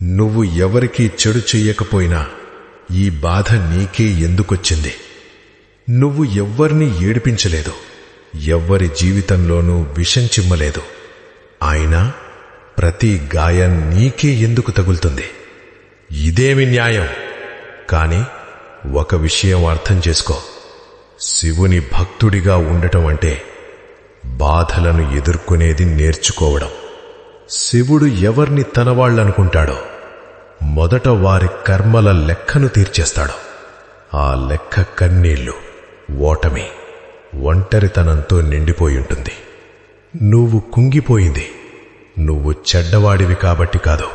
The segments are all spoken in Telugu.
నువ్వు ఎవరికీ చెడు చెయ్యకపోయినా ఈ బాధ నీకే ఎందుకొచ్చింది? నువ్వు ఎవ్వర్నీ ఏడిపించలేదు, ఎవ్వరి జీవితంలోనూ విషం చిమ్మలేదు. అయినా ప్రతి గాయం నీకే ఎందుకు తగులుతుంది? ఇదేమి న్యాయం? కాని ఒక విషయం అర్థం చేసుకో. శివుని భక్తుడిగా ఉండటం అంటే బాధలను ఎదుర్కొనేది నేర్చుకోవడం. శివుడు ఎవర్ని తనవాళ్లనుకుంటాడో మొదట వారి కర్మల లెక్కను తీర్చేస్తాడు. ఆ లెక్క కన్నీళ్లు, ఓటమి, ఒంటరితనంతో నిండిపోయుంటుంది. నువ్వు కుంగిపోయింది నువ్వు చెడ్డవాడివి కాబట్టి కాదు,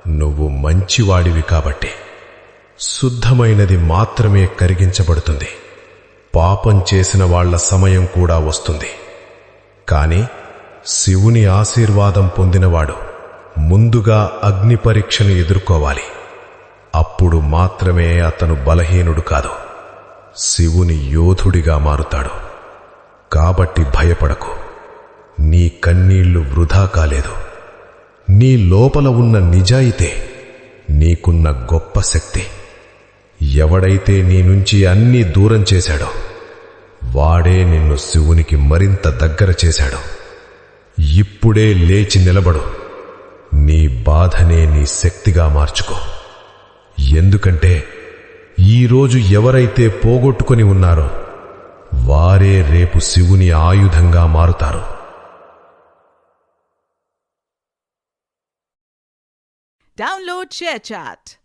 నువ్వు మంచివాడివి కాబట్టి. శుద్ధమైనది మాత్రమే కరిగించబడుతుంది. పాపం చేసిన వాళ్ల సమయం కూడా వస్తుంది. కాని శివుని ఆశీర్వాదం పొందినవాడు ముందుగా అగ్ని పరీక్షను ఎదుర్కోవాలి. అప్పుడు మాత్రమే అతను బలహీనుడు కాదు, శివుని యోధుడిగా మారుతాడు. కాబట్టి భయపడకు. నీ కన్నీళ్లు వృధా కాలేదు. నీ లోపల ఉన్న నిజాయితే నీకున్న గొప్ప శక్తి. ఎవడైతే నీ నుంచి అన్నీ దూరం చేశాడో వాడే నిన్ను శివునికి మరింత దగ్గర చేశాడు. ఇప్పుడే లేచి నిలబడు. నీ బాధనే నీ శక్తిగా మార్చుకో. ఎందుకంటే ఈరోజు ఎవరైతే పోగొట్టుకొని ఉన్నారో వారే రేపు శివుని ఆయుధంగా మారుతారు. Download ShareChat.